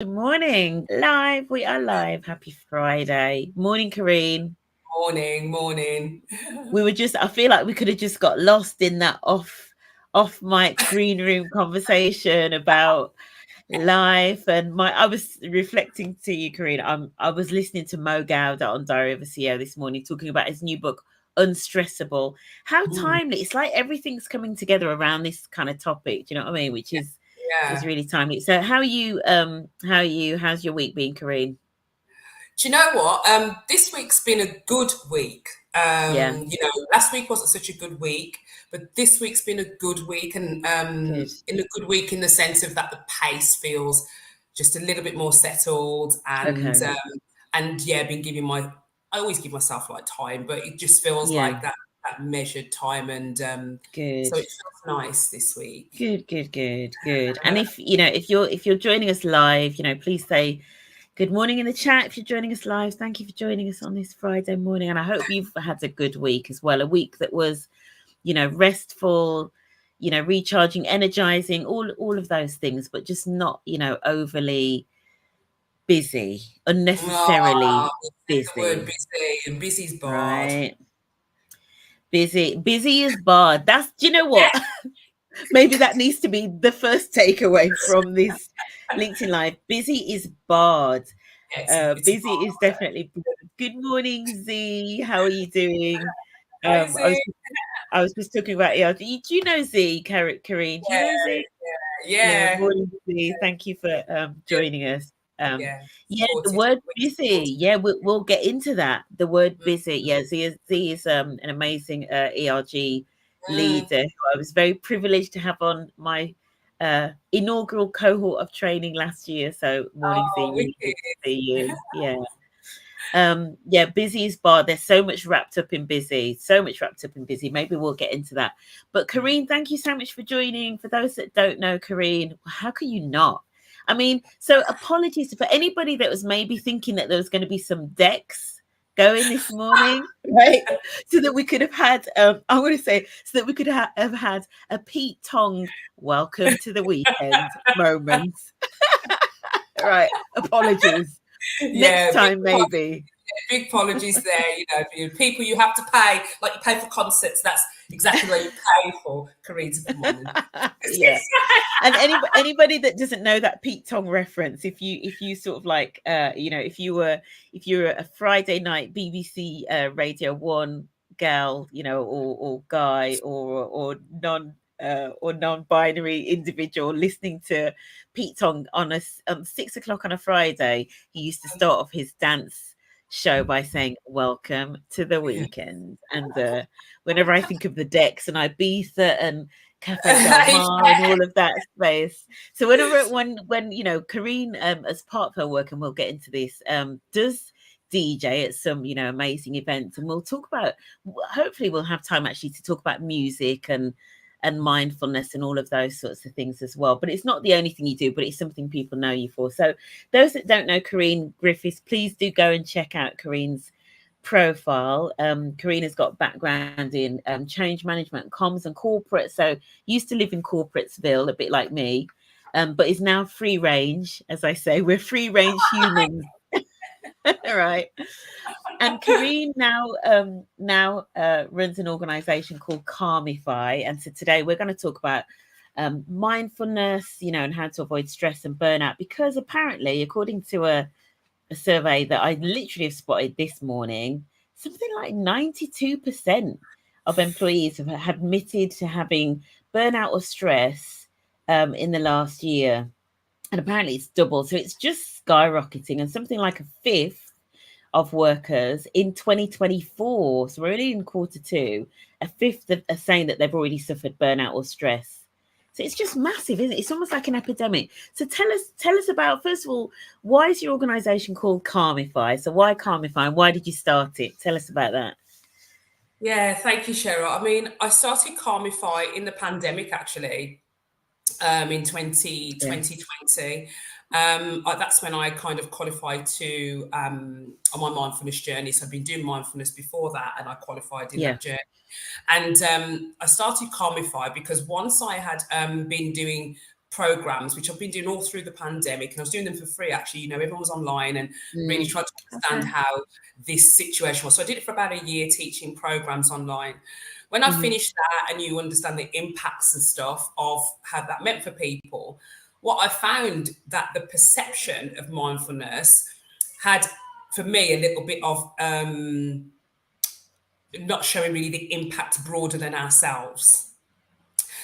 Good morning. Live. We are live. Happy Friday. Morning, Kareen. Morning. I feel like we could have just got lost in that off mic green room conversation about life and I was reflecting to you, Kareen. I was listening to Mo Gowda on Diary of a CEO this morning talking about his new book, Unstressable. How Mm, timely. It's like everything's coming together around this kind of topic. Do you know what I mean? Which is yeah. really timely. So how's your week been, Kareen? Do you know what? This week's been a good week. Yeah, Last week wasn't such a good week, but this week's been a good week, and good. in a good week in the sense of that the pace feels just a little bit more settled, Okay. and yeah, been giving I always give myself like time, but it just feels Yeah, like that measured time, and good. so it feels nice this week. Good. And if you're joining us live, please say good morning in the chat if you're joining us live. Thank you for joining us on this Friday morning. And I hope you've had a good week as well. A week that was, restful, recharging, energizing, all of those things, but just not, overly busy, Oh, unnecessarily you said the word busy, busy, and busy's barred. right? Busy is barred. Do you know Yeah, what? Maybe that needs to be the first takeaway from this LinkedIn Live. Busy is barred. yeah, it's Busy is barred. definitely barred. Good morning, Z. How are you doing? Hi, I was Zee. I was just talking about ERG. Do you know Z, Kareen? Do you Yeah, know Z? Yeah, yeah, morning, Z. Thank you for joining us. Um, yeah. yeah, the Supportive, word always busy. supportive. Yeah, we'll get into that. The word Mm, busy. Yeah, Z is an amazing ERG mm. leader who I was very privileged to have on my inaugural cohort of training last year. So morning, Z. Oh, Really good wicked. to see you. Yeah. Yeah, busy is bar. There's so much wrapped up in busy, so much wrapped up in busy. Maybe we'll get into that. But Kareen, thank you so much for joining. For those that don't know Kareen, how can you not? I mean, so apologies for anybody that was maybe thinking that there was going to be some decks going this morning, right? So that we could have had, I'm going to say, so that we could have had a Pete Tong welcome to the weekend moment. Right. Apologies. Next Yeah, time, maybe. big apologies there. For you people you have to pay, like you pay for concerts. That's exactly what you pay for. Karina, come on. And Yeah. And anybody that doesn't know that Pete Tong reference, if you sort of like if you're a Friday night BBC Radio One gal, or guy or non-binary individual listening to Pete Tong on 6 o'clock on a Friday, he used to start off his dance show by saying "Welcome to the weekend." And whenever I think of the decks and Ibiza and Cafe Del Mar and all of that space. So when Kareen, as part of her work, and we'll get into this, does DJ at some amazing events, and we'll talk about. Hopefully, we'll have time actually to talk about music and mindfulness and all of those sorts of things as well. But it's not the only thing you do, but it's something people know you for. So those that don't know Kareen Griffiths, please do go and check out Kareen's profile. Karina's got background in change management, comms, and corporate. So used to live in Corporatesville, a bit like me, but is now free range. As I say, we're free range humans, right? And Kareen now runs an organization called Calmify. And so today we're going to talk about mindfulness, and how to avoid stress and burnout. Because apparently, according to a survey that I literally have spotted this morning, something like 92% of employees have admitted to having burnout or stress in the last year. And apparently it's double. So it's just skyrocketing. And something like a fifth of workers in 2024, so we're only in quarter two, a fifth are saying that they've already suffered burnout or stress. So it's just massive, isn't it? It's almost like an epidemic. So tell us about, first of all, why is your organization called Calmify? So why Calmify and why did you start it? Tell us about that. Yeah, thank you, Cheryl. I mean, I started Calmify in the pandemic actually, in 20, Yeah. 2020. That's when I kind of qualified to on my mindfulness journey. So I've been doing mindfulness before that, and I qualified in Yeah. that journey. And I started Calmify because once I had been doing programs, which I've been doing all through the pandemic, and I was doing them for free, actually. You know, everyone was online, and really tried to understand Okay. how this situation was. So I did it for about a year, teaching programs online. When I finished that, and you understand the impacts and stuff of how that meant for people, what I found that the perception of mindfulness had, for me, a little bit of not showing really the impact broader than ourselves.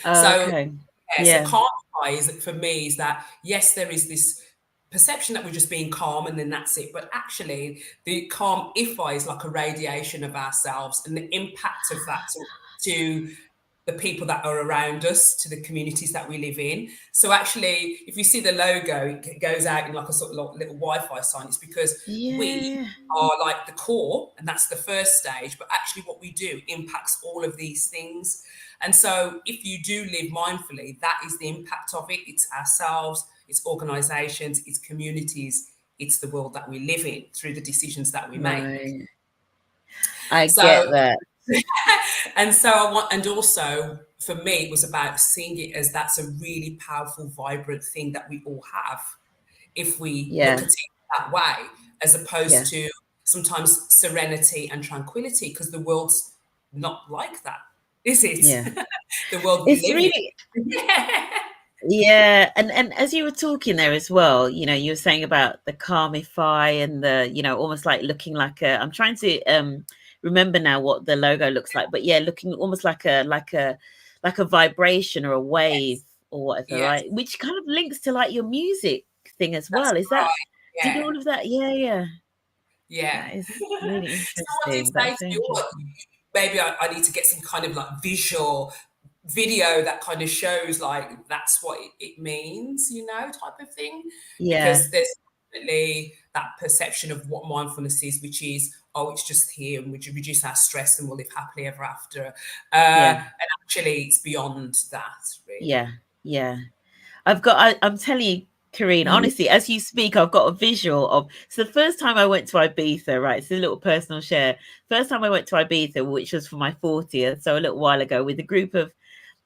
So, Okay. yeah, so Yeah. calmify is, for me, is that yes, there is this perception that we're just being calm and then that's it. But actually, the calmify is like a radiation of ourselves and the impact of that to the people that are around us, to the communities that we live in. So actually, if you see the logo, it goes out in like a sort of like little Wi-Fi sign. It's because we Yeah. are like the core, and that's the first stage. But actually, what we do impacts all of these things. And so, if you do live mindfully, that is the impact of it. It's ourselves, it's organisations, it's communities, it's the world that we live in through the decisions that we make. Right. I So get that. and so I want, and also for me, it was about seeing it as that's a really powerful, vibrant thing that we all have if we look Yeah. at it that way, as Yeah. opposed to sometimes serenity and tranquility, because the world's not like that, is it? Yeah. The world we It's live really, in. Yeah. yeah. And as you were talking there as well, you were saying about the calmify and the, almost like looking like I'm trying to remember now what the logo looks like, but yeah, looking almost like a vibration or a wave Yes. or whatever, Yes. right? Which kind of links to like your music thing as That's well. Is that, right. did Yeah. all of that? Yeah, yeah. Yeah. That is really Someone did interesting. say That's to so me, "Oh, interesting. maybe I need to get some kind of like visual video that kind of shows like that's what it means, type of thing." Yeah, Because there's definitely that perception of what mindfulness is, which is, oh, it's just here and we reduce our stress and we'll live happily ever after. yeah, And actually, it's beyond that, really. yeah, yeah. I'm telling you, Karine, Mhm. honestly, as you speak, I've got a visual of. So the first time I went to Ibiza, right? It's a little personal share. First time I went to Ibiza, which was for my 40th, so a little while ago, with a group of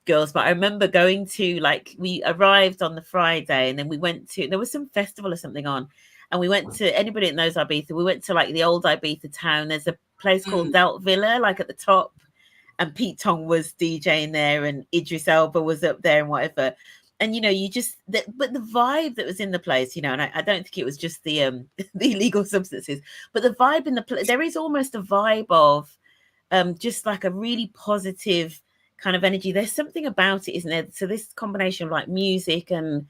girls. But I remember going to, like, we arrived on the Friday, and then we went to, there was some festival or something on, and we went to, anybody that knows Ibiza, we went to like the old Ibiza town. There's a place called Mm, Delt Villa, like at the top, and Pete Tong was DJing there, and Idris Elba was up there, and whatever. And you just but the vibe that was in the place, and I don't think it was just the the illegal substances, but the vibe in the place. There is almost a vibe of just like a really positive kind of energy. There's something about it, isn't there? So this combination of like music and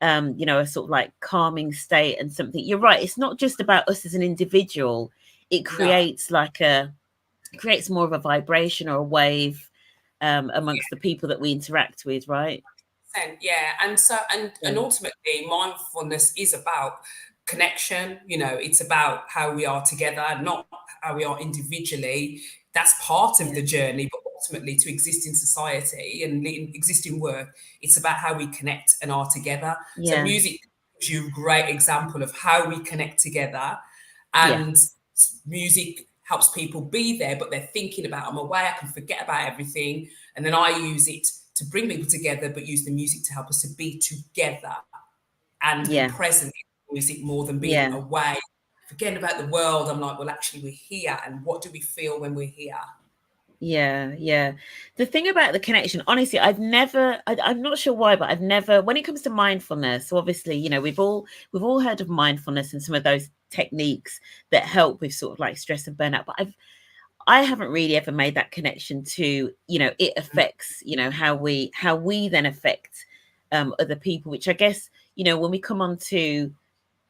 a sort of like calming state and something. You're right. It's not just about us as an individual. It no. creates more of a vibration or a wave amongst the people that we interact with, right? Yeah, and so and Yeah, ultimately, mindfulness is about connection. It's about how we are together, not how we are individually. That's part of yeah, the journey, but ultimately, to exist in society and exist in work, it's about how we connect and are together. So, yeah, music gives you a great example of how we connect together, yeah, and music helps people be there, but they're thinking about, I'm away, I can forget about everything, and then I use it to bring people together, but use the music to help us to be together and be yeah, present in music more than being yeah. away, forgetting about the world. I'm like, well, actually, we're here, and what do we feel when we're here? Yeah, yeah. The thing about the connection, honestly, I'm not sure why, but I've never, when it comes to mindfulness, so obviously, we've all heard of mindfulness and some of those techniques that help with sort of like stress and burnout, but I haven't really ever made that connection to, it affects, how we then affect other people, which I guess, when we come on to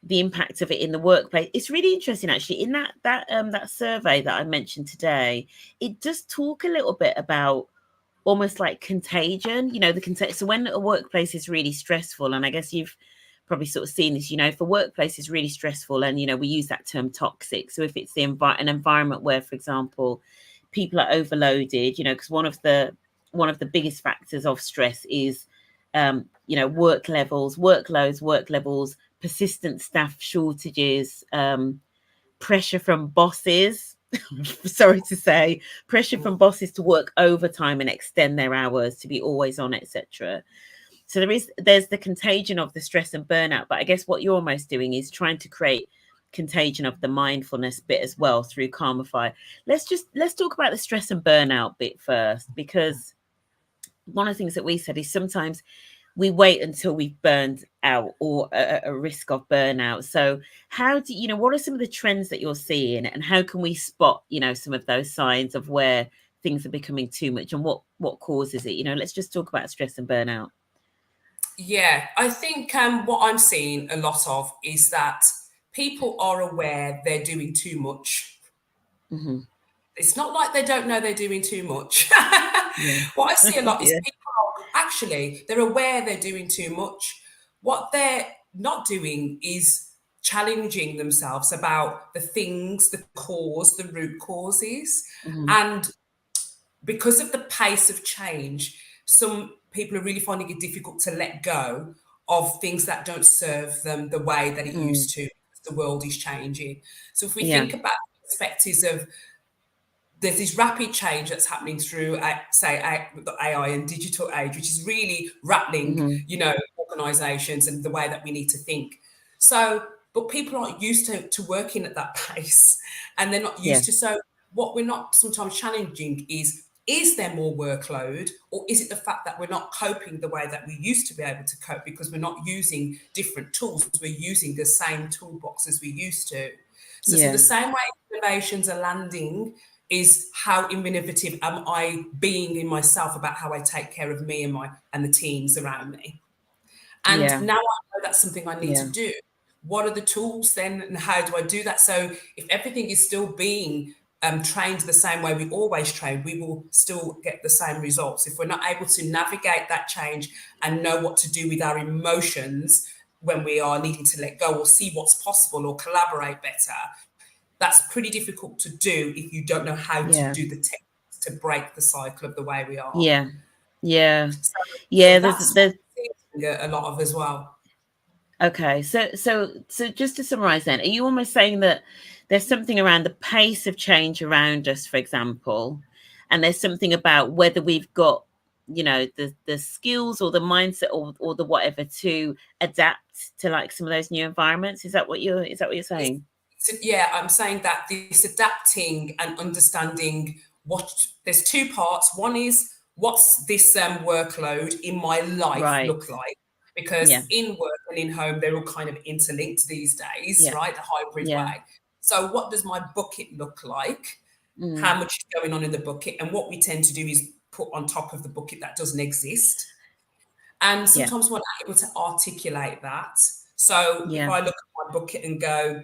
the impact of it in the workplace. It's really interesting, actually. In that survey that I mentioned today, it does talk a little bit about almost like contagion. So when a workplace is really stressful, and I guess you've probably sort of seen this. If a workplace is really stressful, and we use that term toxic. So if it's an environment where, for example, people are overloaded, because one of the biggest factors of stress is work levels, persistent staff shortages, pressure from bosses. Sorry to say, pressure from bosses to work overtime and extend their hours, to be always on, etc. So there's the contagion of the stress and burnout, but I guess what you're almost doing is trying to create contagion of the mindfulness bit as well through Calmify. Let's talk about the stress and burnout bit first, because one of the things that we said is sometimes we wait until we've burned out or a risk of burnout. So how do what are some of the trends that you're seeing, and how can we spot some of those signs of where things are becoming too much, and what causes it? Let's just talk about stress and burnout. Yeah, I think what I'm seeing a lot of is that people are aware they're doing too much. Mm-hmm. It's not like they don't know they're doing too much. Yeah. What I see a lot is Yeah. people are actually, they're aware they're doing too much. What they're not doing is challenging themselves about the things, the cause, the root causes. Mm-hmm. And because of the pace of change, some people are really finding it difficult to let go of things that don't serve them the way that it Mm. used to. The world is changing. So if we Yeah. think about perspectives of there's this rapid change that's happening through, say, the AI and digital age, which is really rattling, Mm-hmm. organisations and the way that we need to think. So, but people aren't used to working at that pace, and they're not Yeah. used to. So, what we're not sometimes challenging is there more workload, or is it the fact that we're not coping the way that we used to be able to cope because we're not using different tools? We're using the same toolbox as we used to. So the Yeah. same way innovations are landing is how innovative am I being in myself about how I take care of me and the teams around me. And Yeah. now I know that's something I need to Yeah. do. What are the tools then, and how do I do that? So if everything is still being trained the same way we always train, we will still get the same results. If we're not able to navigate that change and know what to do with our emotions when we are needing to let go or see what's possible or collaborate better, that's pretty difficult to do if you don't know how to Yeah. do the techniques to break the cycle of the way we are. Yeah. Yeah. So, Yeah. so There's that's what there's I'm seeing a lot of as well. Okay, so just to summarize then, are you almost saying that there's something around the pace of change around us, for example, and there's something about whether we've got, the skills or the mindset or the whatever to adapt to like some of those new environments? Is that what you're It's, saying? yeah, I'm saying that this adapting and understanding there's two parts. One is what's this workload in my life Right. look like? Because Yeah. in work and in home, they're all kind of interlinked these days, Yeah. right? The hybrid Yeah. way. So what does my bucket look like? How Mm. much is going on in the bucket? And what we tend to do is put on top of the bucket that doesn't exist. And Yeah. sometimes we're not able to articulate that. So if Yeah. I look at my bucket and go,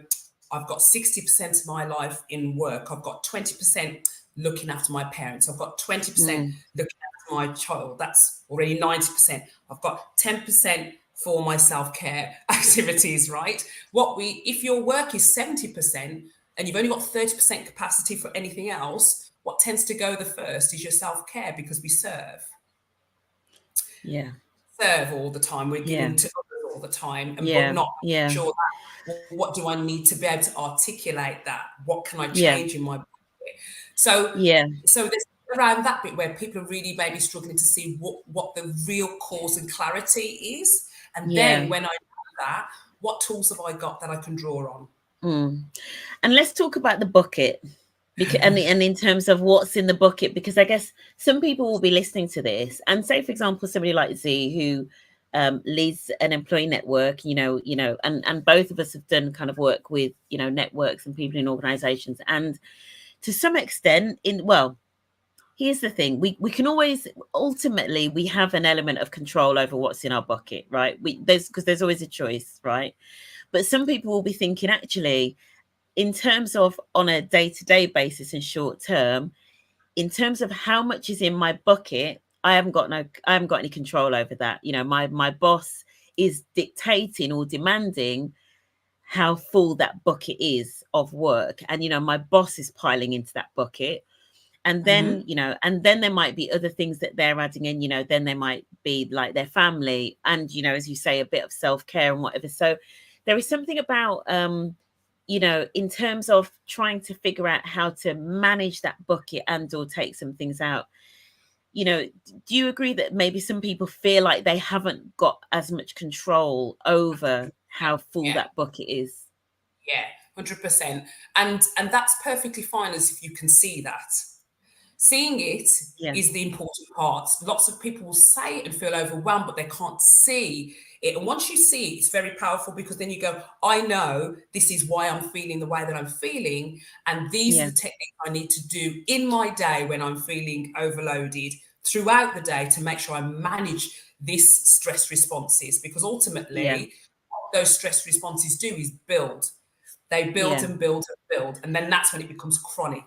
I've got 60% of my life in work, I've got 20% looking after my parents, I've got 20% Mm. looking after my child, that's already 90%. I've got 10% for my self-care activities, right? If your work is 70% and you've only got 30% capacity for anything else, what tends to go the first is your self-care because we Yeah. serve all the time. We're Yeah. giving to others all the time, but Yeah. not Yeah. sure that, well, what do I need to be able to articulate that? What can I Yeah. change in my body? So, Yeah. so there's around that bit where people are really maybe struggling to see what the real cause and clarity is. And Yeah. then when I do that, what tools have I got that I can draw on? Mm. And let's talk about the bucket. Because and in terms of what's in the bucket, because I guess some people will be listening to this, and say, for example, somebody like Z who leads an employee network, and both of us have done kind of work with networks and people in organizations, and to some extent, here's the thing: we can always ultimately we have an element of control over what's in our bucket, right? There's always a choice, right? But some people will be thinking, actually, in terms of on a day-to-day basis and short term, in terms of how much is in my bucket, I haven't got any control over that. My boss is dictating or demanding how full that bucket is of work. And my boss is piling into that bucket. And then, Mm-hmm. and then there might be other things that they're adding in, then there might be like their family and, as you say, a bit of self-care and whatever. So there is something about in terms of trying to figure out how to manage that bucket and or take some things out, do you agree that maybe some people feel like they haven't got as much control over how full Yeah, that bucket is? yeah, 100%. And that's perfectly fine as if you can see that. Seeing it Yeah, is the important part. Lots of people will say it and feel overwhelmed, but they can't see it. And once you see it, it's very powerful, because then you go, I know this is why I'm feeling the way that I'm feeling. And these are yeah, the techniques I need to do in my day when I'm feeling overloaded throughout the day to make sure I manage this stress responses. Because yeah, ultimately, what those stress responses do is build. They build yeah, and build and build. And then that's when it becomes chronic.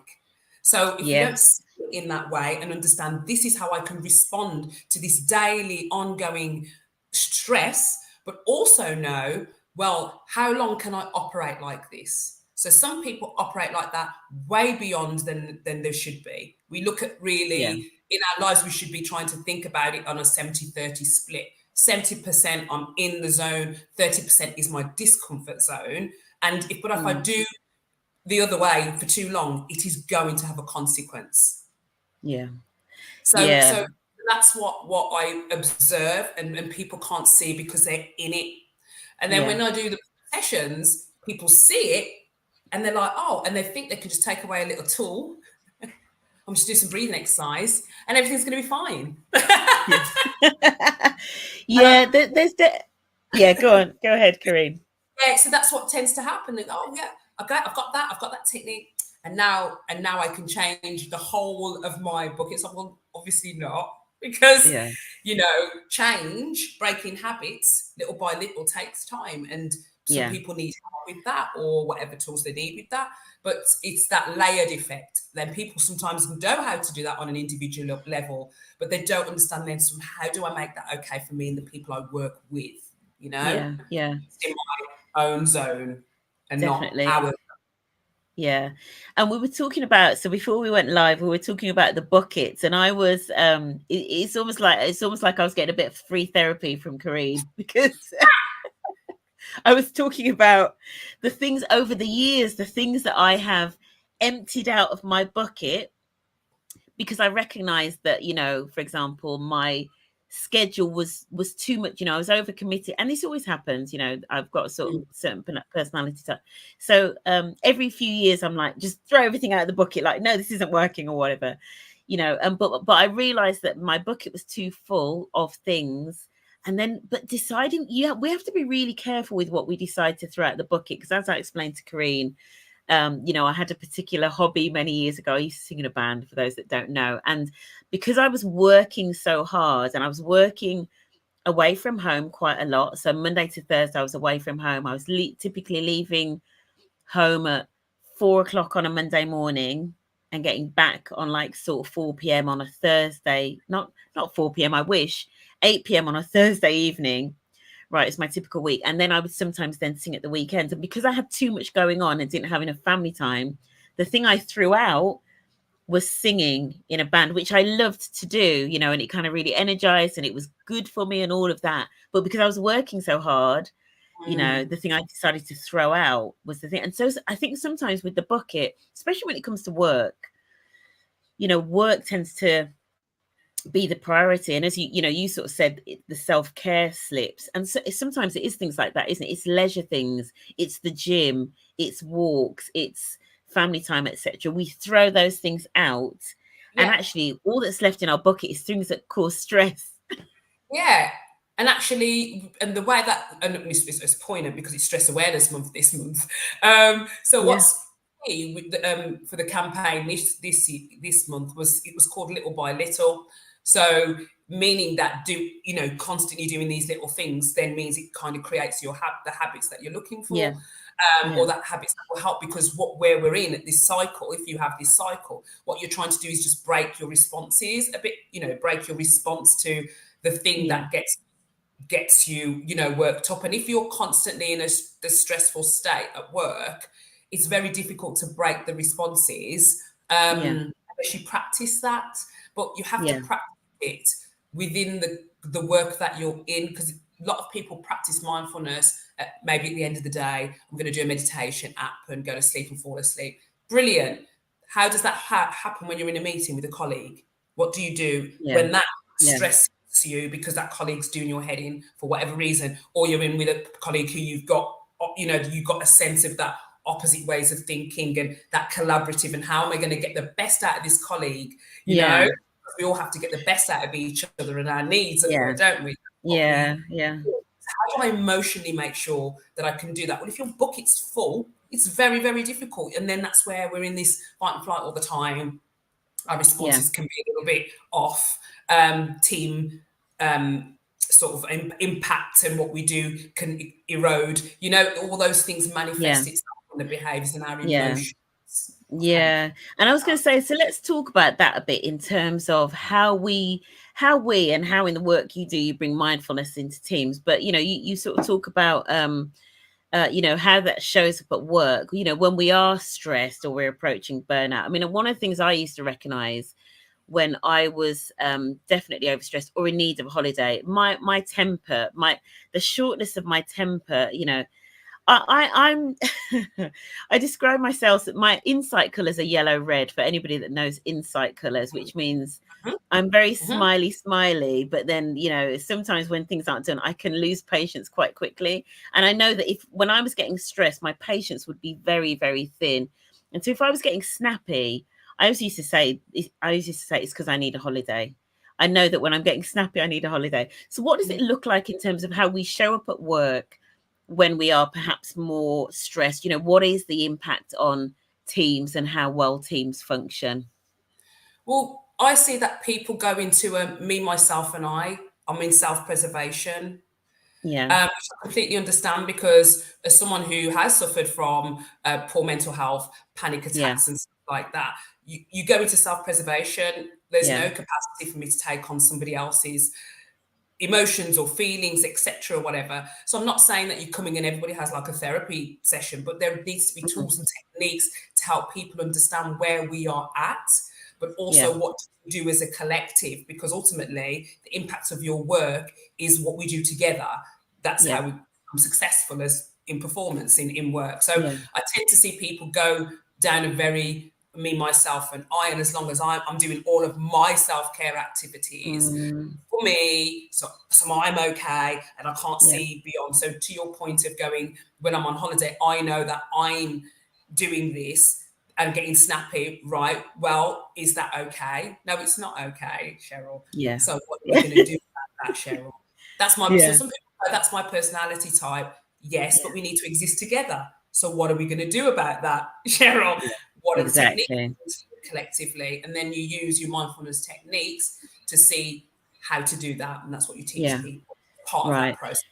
So if you don't yes, see it in that way and understand this is how I can respond to this daily ongoing stress, but also know, well, how long can I operate like this? So some people operate like that way beyond than there should be. We look at, yeah, really in our lives, we should be trying to think about it on a 70-30 split. 70% I'm in the zone, 30% is my discomfort zone. And if I mm, do the other way for too long, it is going to have a consequence. yeah, yeah, So that's what I observe, and people can't see because they're in it. And then yeah. when I do the sessions, people see it and they're like, oh, and they think they can just take away a little tool. I'm just do some breathing exercise and everything's going to be fine. Yeah. And Yeah, there's yeah, go ahead, Karine. yeah, so that's what tends to happen. They go, oh yeah, I've got that technique, and now I can change the whole of my book. It's like, well, obviously not, because Yeah, change, breaking habits, little by little, takes time, and some yeah, people need help with that, or whatever tools they need with that. But it's that layered effect. Then people sometimes know how to do that on an individual level, but they don't understand then, so how do I make that okay for me and the people I work with? You know, yeah, yeah, in my own zone and not definitely. our. Yeah. And we were talking about, so before we went live, we were talking about the buckets, and I was it's almost like I was getting a bit of free therapy from Karine, because I was talking about the things over the years, the things that I have emptied out of my bucket, because I recognized that, for example, my schedule was too much. I was overcommitted, and this always happens. I've got a sort of certain personality type. So every few years, I'm like, just throw everything out of the bucket. Like, no, this isn't working, or whatever. But I realized that my bucket was too full of things. And then, but deciding, yeah, we have to be really careful with what we decide to throw out the bucket, because as I explained to Karine, I had a particular hobby many years ago. I used to sing in a band, for those that don't know. And because I was working so hard, and I was working away from home quite a lot. So Monday to Thursday, I was away from home. I was typically leaving home at 4 o'clock on a Monday morning and getting back on like sort of 4 p.m. on a Thursday. Not 4 p.m. I wish, 8 p.m. on a Thursday evening. Right, it's my typical week. And then I would sometimes then sing at the weekends. And because I had too much going on and didn't have enough family time, the thing I threw out was singing in a band, which I loved to do, and it kind of really energized and it was good for me and all of that. But because I was working so hard, the thing I decided to throw out was the thing. And so I think sometimes with the bucket, especially when it comes to work, work tends to be the priority. And as you sort of said, the self-care slips. And so sometimes it is things like that, isn't it? It's leisure things, it's the gym, it's walks, it's family time, etc. We throw those things out, and Yeah, actually all that's left in our bucket is things that cause stress. yeah. And actually, and the way that, and it's poignant because it's Stress Awareness Month this month. So Yeah, what's key with for the campaign this month was, it was called Little by Little. So meaning that constantly doing these little things then means it kind of creates the habits that you're looking yeah, for, yeah, or that habits that will help. Because where we're in at this cycle, if you have this cycle, what you're trying to do is just break your responses a bit. Break your response to the thing yeah, that gets you worked up. And if you're constantly in the stressful state at work, it's very difficult to break the responses, yeah, unless you practice that. But you have to yeah, practice it within the work that you're in, because a lot of people practice mindfulness maybe at the end of the day. I'm going to do a meditation app and go to sleep and fall asleep. Brilliant. How does that happen when you're in a meeting with a colleague? What do you do Yeah. when that Yeah. stresses you because that colleague's doing your head in for whatever reason, or you're in with a colleague who you've got a sense of that opposite ways of thinking and that collaborative, and how am I going to get the best out of this colleague? Yeah. We all have to get the best out of each other and our needs at Yeah. work, don't we? Yeah. Yeah. How do I emotionally make sure that I can do that? Well, if your bucket's full, it's very, very difficult. And then that's where we're in this fight and flight all the time. Our Yeah. responses can be a little bit off. Team sort of impact and what we do can erode. All those things Yeah. manifest itself in the behaviours and our Yeah. emotions. Yeah. And I was going to say, so let's talk about that a bit in terms of how and how in the work you do, you bring mindfulness into teams. But, you sort of talk about, how that shows up at work, when we are stressed or we're approaching burnout. I mean, one of the things I used to recognize when I was definitely overstressed or in need of a holiday, my temper, the shortness of my temper, I'm I describe myself that my insight colors are yellow red, for anybody that knows insight colors, which means Mhm, I'm very mhm. smiley, but then, sometimes when things aren't done, I can lose patience quite quickly. And I know that when I was getting stressed, my patience would be very, very thin. And so if I was getting snappy, I always used to say it's because I need a holiday. I know that when I'm getting snappy, I need a holiday. So what does it look like in terms of how we show up at work when we are perhaps more stressed? What is the impact on teams and how well teams function? Well, I see that people go into me, myself, and I'm in self-preservation. Yeah. Which I completely understand, because as someone who has suffered from poor mental health, panic Yeah. attacks, and stuff like that, you go into self-preservation. There's Yeah. no capacity for me to take on somebody else's emotions or feelings, etc., or whatever. So I'm not saying that you're coming in, everybody has like a therapy session, but there needs to be Mhm. tools and techniques to help people understand where we are at, but Yeah. also what to do as a collective, because ultimately the impact of your work is what we do together. That's Yeah. how we become successful as in performance in work. So Yeah. I tend to see people go down a very me, myself, and I, and as long as I'm doing all of my self-care activities Mm, for me, so I'm okay and I can't yeah. see beyond. So to your point of going, when I'm on holiday, I know that I'm doing this and getting snappy, right? Well, is that okay? No, it's not okay, Cheryl. Yeah. So what are we going to do about that, Cheryl? So Yeah. some people go, that's my personality type. Yes, Yeah. but we need to exist together. So what are we going to do about that, Cheryl? Yeah. What are the techniques Exactly. collectively? And then you use your mindfulness techniques to see how to do that, and that's what you teach Yeah. people. Part of that Right. process.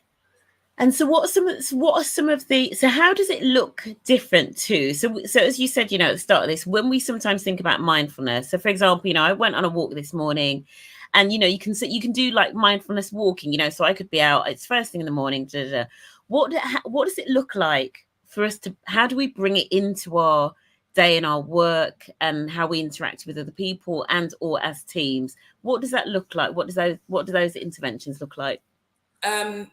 And so what are some of the, so how does it look different too? So as you said, at the start of this, when we sometimes think about mindfulness, so for example, I went on a walk this morning, and you can do like mindfulness walking, so I could be out, it's first thing in the morning, da, da, da. What does it look like for us to, how do we bring it into our day and our work and how we interact with other people and or as teams? What does that look like? What do those interventions look like? Um,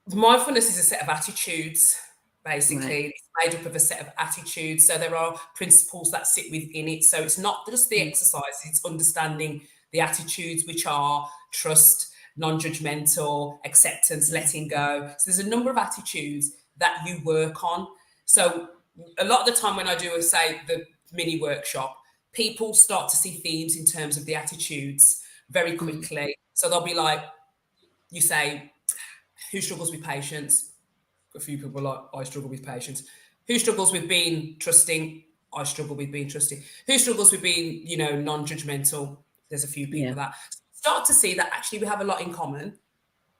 Mindfulness is a set of attitudes, Right. basically. It's made up of a set of attitudes. So there are principles that sit within it. So it's not just the Mm, exercise, it's understanding the attitudes, which are trust, non-judgmental, acceptance, yeah. letting go. So there's a number of attitudes that you work on. So a lot of the time when I do, say, the mini workshop, people start to see themes in terms of the attitudes very Mm, quickly. So they'll be like, you say, who struggles with patience? A few people are like, I struggle with patience. Who struggles with being trusting? I struggle with being trusting. Who struggles with being, non-judgmental? There's a few yeah. people that start to see that actually we have a lot in common.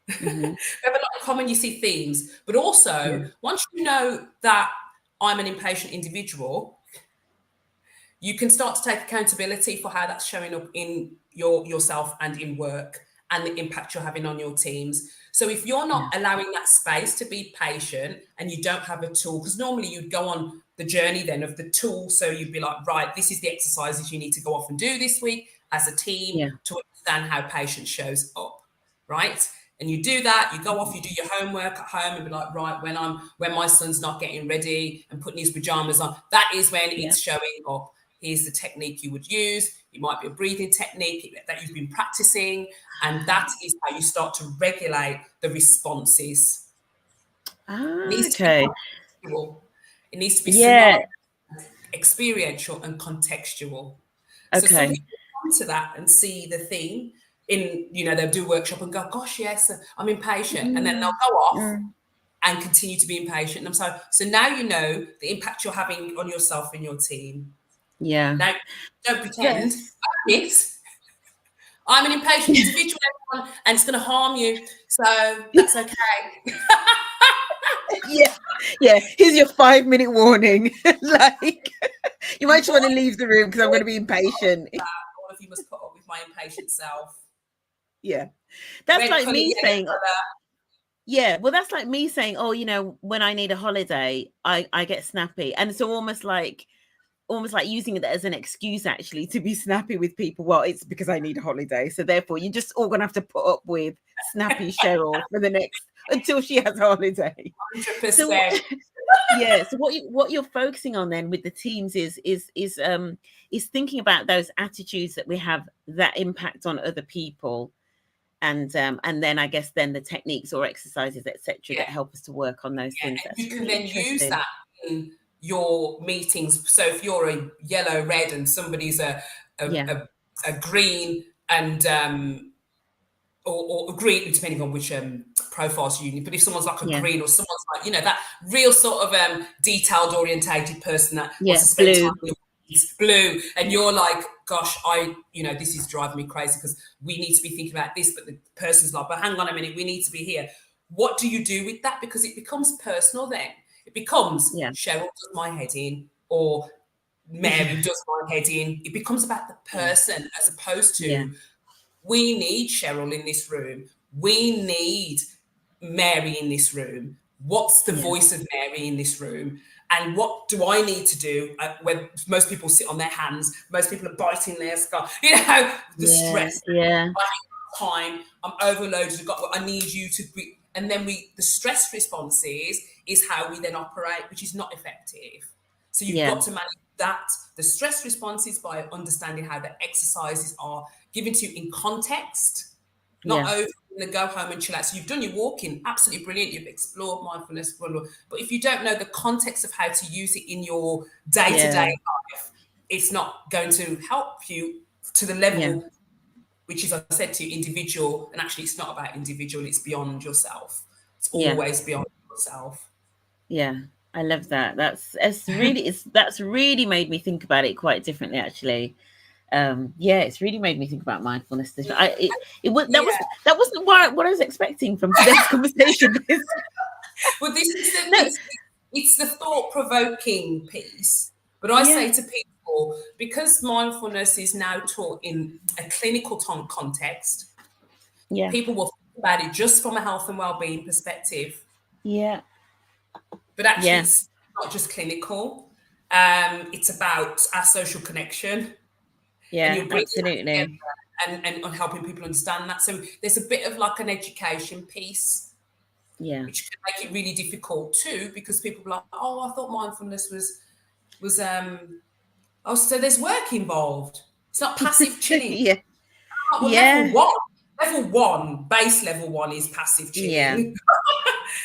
We Hmm. have a lot in common. You see themes, but Yeah. also once you know that I'm an impatient individual, you can start to take accountability for how that's showing up in yourself and in work, and the impact you're having on your teams. So if you're Yeah. not allowing that space to be patient and you don't have a tool, because normally you'd go on the journey then of the tool. So you'd be like, right, this is the exercises you need to go off and do this week as a team Yeah. to understand how patience shows up, right? And you do that, you go off, Mhm. you do your homework at home and be like, right, when my son's not getting ready and putting his pajamas on, that is when Yeah. it's showing up. Here's the technique you would use. It might be a breathing technique that you've been practicing, and that is how you start to regulate the responses. It needs to be Okay. contextual. It needs to be Yeah. scenario, experiential, and contextual. So some Okay. people come to that and see the theme in, they'll do a workshop and go, gosh, yes, I'm impatient. And then they'll Mm, go off mm, and continue to be impatient. And so now you know the impact you're having on yourself and your team. yeah. Now, don't pretend That's I'm an impatient individual, everyone, and it's going to harm you. So that's okay. yeah. Yeah. Here's your 5-minute warning. Like, you might And just want to leave the room because I'm going to be impatient. all of you must put up with my impatient self. Yeah. That's Red like colour, me yellow saying, colour. yeah, well, that's like me saying, oh, when I need a holiday, I get snappy. And so almost like using it as an excuse actually to be snappy with people. Well, it's because I need a holiday. So therefore you're just all gonna have to put up with snappy Cheryl for the next until she has a holiday. So 100%. yeah, so what you're focusing on then with the teams is thinking about those attitudes that we have that impact on other people, and then I guess then the techniques or exercises, etc., that Yeah. help us to work on those things. And That's you can really then use interesting. that in your meetings. So if you're a yellow, red, and somebody's a Yeah, a, a green and or green, depending on which profiles you need. But if someone's like a yeah, green, or someone's like, that real sort of detailed orientated person that wants yeah. to spend time Blue. with blue, and you're like, gosh, this is driving me crazy because we need to be thinking about this, but the person's like, but hang on a minute, we need to be here. What do you do with that? Because it becomes personal then. It becomes Yeah, Cheryl does my head in, or Mary yeah, does my head in. It becomes about the yeah, person as opposed yeah, to, we need Cheryl in this room. We need Mary in this room. What's the yeah, voice of Mary in this room? And what do I need to do? When most people sit on their hands, most people are biting their skull. The yeah, stress. yeah, Time. I'm overloaded. I need you to be. And then the stress responses is how we then operate, which is not effective. So you've yeah, got to manage that, the stress responses, by understanding how the exercises are given to you in context, not yeah, over in the go home and chill out. So you've done your walking, absolutely brilliant. You've explored mindfulness, blah, blah. But if you don't know the context of how to use it in your day-to-day yeah, life, it's not going to help you to the yeah, level, which is, I said to you, individual. And actually, it's not about individual, it's beyond yourself. It's yeah, always beyond yourself. yeah. I love that. That's really made me think about it quite differently, actually. Yeah, it's really made me think about mindfulness. It was Yeah. that wasn't what I was expecting from today's conversation. Well, this is No, it's the thought-provoking piece. But I yeah, say to people, because mindfulness is now taught in a clinical context, yeah, people will think about it just from a health and well-being perspective. yeah, But actually, yeah, it's not just clinical. It's about our social connection, and yeah, you're bringing that absolutely. together and on helping people understand that. So there's a bit of like an education piece, Yeah. which can make it really difficult too, because people are like, oh, I thought mindfulness was oh, so there's work involved. It's not passive chilling. Yeah, Well, yeah, level one, base level one is passive yeah, chilling.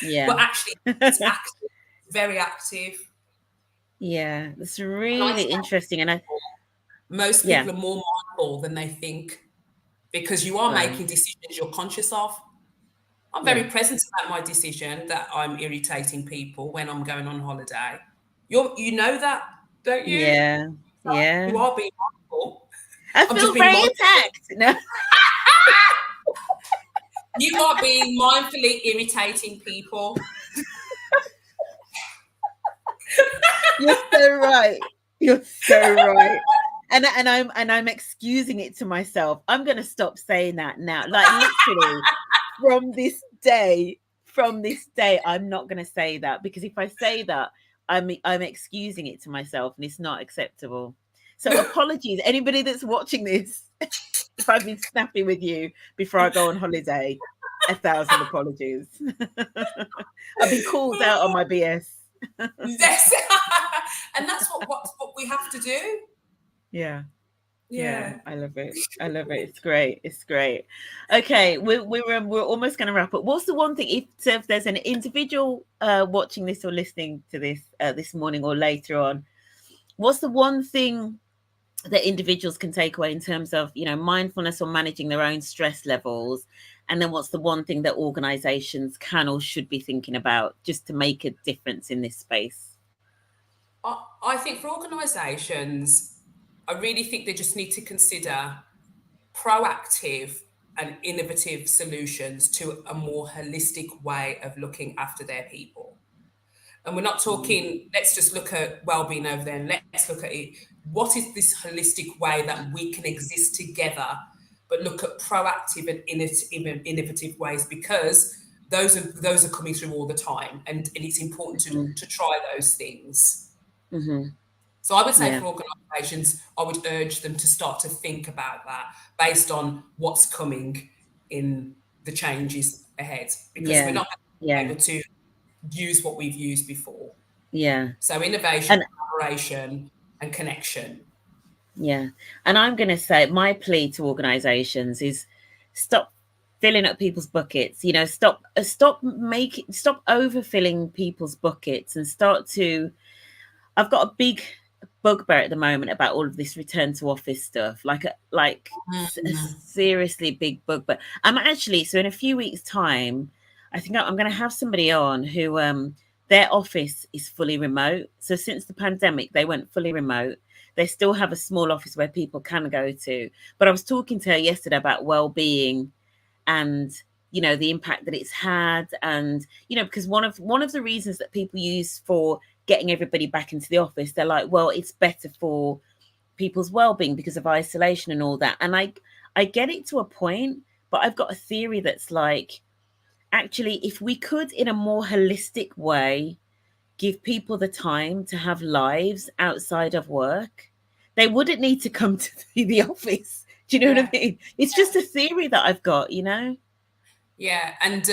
yeah. But actually it's active, very active. Yeah, it's And I really think interesting. And most yeah, people are more mindful than they think, because you are right. making decisions you're conscious of. I'm very Yeah, present about my decision that I'm irritating people when I'm going on holiday. You know that, don't you? yeah, yeah. You are being mindful. I I'm just feel being very mindful. attacked. No, You are being mindfully irritating people. you're so right. You're so right. And I'm excusing it to myself. I'm gonna stop saying that now. Like literally from this day, I'm not gonna say that, because if I say that, I'm excusing it to myself, and it's not acceptable. So apologies, anybody that's watching this, if I've been snappy with you before I go on holiday. 1,000 apologies. I've been called out on my BS. Yes. And that's what we have to do. Yeah. Yeah, Yeah. I love it. I love it. It's great. It's great. Okay, we're almost going to wrap up. What's the one thing, if so if there's an individual watching this or listening to this this morning or later on, what's the one thing that individuals can take away in terms of, you know, mindfulness or managing their own stress levels? And then what's the one thing that organizations can or should be thinking about just to make a difference in this space? I think for organisations, I really think they just need to consider proactive and innovative solutions to a more holistic way of looking after their people. And we're not Mm, talking, let's just look at well-being over there and let's look at it. What is this holistic way that we can exist together, but look at proactive and innovative ways, because those are coming through all the time, and it's important mm, to try those things. mm-hmm. So I would say Yeah, for organisations, I would urge them to start to think about that based on what's coming in the changes ahead, because we're yeah, not yeah, able to use what we've used before. yeah. So innovation, And collaboration, and connection. yeah. And I'm going to say my plea to organizations is stop filling up people's buckets, you know, stop overfilling people's buckets and start to I've got a big bugbear at the moment about all of this return to office stuff, a Mm. seriously big bugbear. I'm actually so in a few weeks' time, I think I'm going to have somebody on who their office is fully remote. So since the pandemic, they went fully remote. They still have a small office where people can go to. But I was talking to her yesterday about well-being and the impact that it's had, and because one of the reasons that people use for getting everybody back into the office, they're like, well, it's better for people's well-being because of isolation and all that. And I get it to a point, but I've got a theory that's like, actually, if we could in a more holistic way give people the time to have lives outside of work, they wouldn't need to come to the office. Do you know what I Yeah, mean? It's just a theory that I've got. yeah, and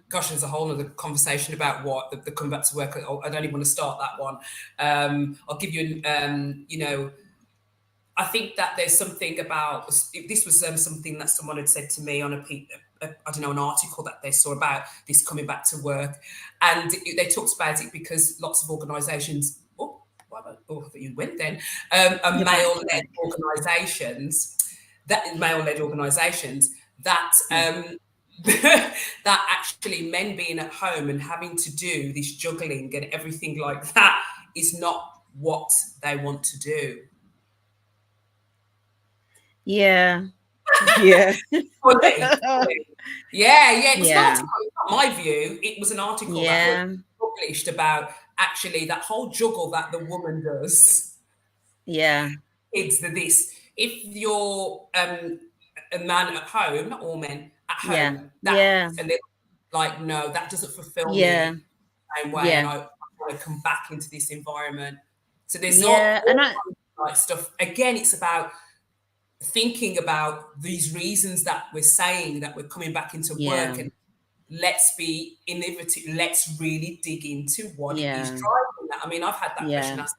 gosh, there's a whole other conversation about what the come back to work. I don't even want to start that one. I'll give you, I think that there's something about this was something that someone had said to me on I don't know, an article that they saw about this coming back to work, and they talked about it because lots of organisations. You went then. Are You're back. You're male-led back. organisations male-led organisations that Yeah. that actually men being at home and having to do this juggling and everything like that is not what they want to do. Yeah. Yeah. Fully, fully. Yeah, yeah. It was an Yeah. article. It's not my view. It was an article that was Yeah. published about actually that whole juggle that the woman does. Yeah. Kids, this. If you're a man at home, not all men at Yeah. home, that Yeah. and they're like, no, that doesn't fulfill Yeah. me the same way, and Yeah. I want to come back into this environment. So there's Yeah. And all kinds of like stuff. Again, it's about thinking about these reasons that we're saying that we're coming back into work, yeah. and let's be innovative. Let's really dig into what it is Yeah. driving that. I mean, I've had that question Yeah. asked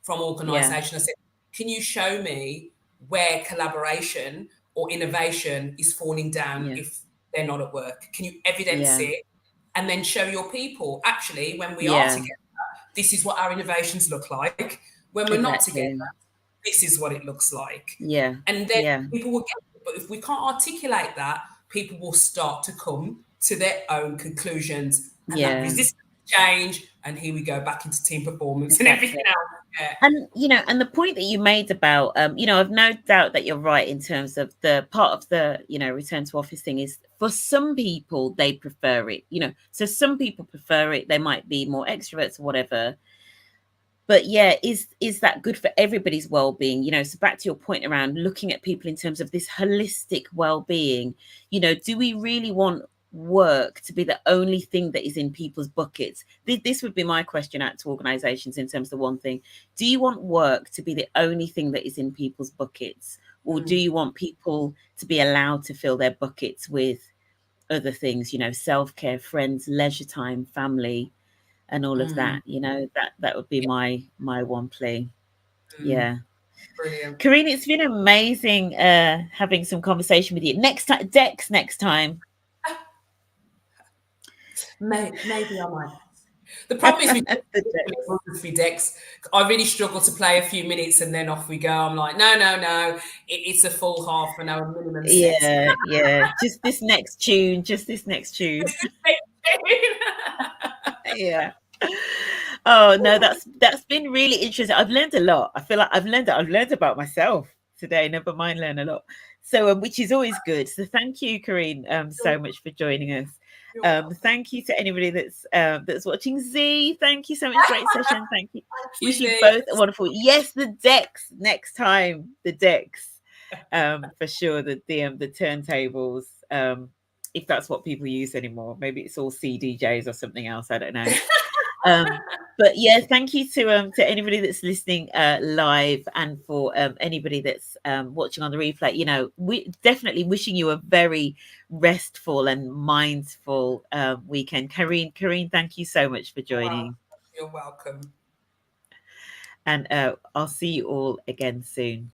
from Yeah. organisation. I said, can you show me where collaboration or innovation is falling down Yeah. if they're not at work? Can you evidence Yeah. it and then show your people, actually, when we are Yeah. together, this is what our innovations look like. When we're not together, Exactly. this is what it looks like. Yeah. And then Yeah. people will get it. But if we can't articulate that, people will start to come to their own conclusions, and that Yeah. resistance to change. And here we go back into team performance and everything Exactly. else. Yeah. And the point that you made about I've no doubt that you're right in terms of the part of the return to office thing is, for some people they prefer it. So some people prefer it, they might be more extroverts or whatever. But yeah, is that good for everybody's well-being? So back to your point around looking at people in terms of this holistic well-being, do we really want work to be the only thing that is in people's buckets? This would be my question out to organizations in terms of the one thing. Do you want work to be the only thing that is in people's buckets? Or do Mm, you want people to be allowed to fill their buckets with other things, self-care, friends, leisure time, family, and all of mm, that? That would be yeah, my one plea. mm. Yeah. Brilliant. Karine, it's been amazing having some conversation with you. Next time, Dex, next time. Maybe I might. The problem is with decks, I really struggle to play a few minutes and then off we go. I'm like, no, it's a full half an hour minimum set. Yeah. Just this next tune. Yeah. Oh no, that's been really interesting. I've learned a lot. I feel like I've learned about myself today. Never mind, learn a lot. So, which is always good. So, thank you, Karine, so much for joining us. Thank you to anybody that's watching. Z, thank you so much. Great session. Thank you. Wish you both a wonderful. Yes, the decks next time. The decks, for sure. The turntables. If that's what people use anymore, maybe it's all CDJs or something else. I don't know. But yeah, thank you to anybody that's listening live, and for anybody that's watching on the replay. You know, we definitely wishing you a very restful and mindful weekend. Karine, thank you so much for joining. Wow. You're welcome. And I'll see you all again soon.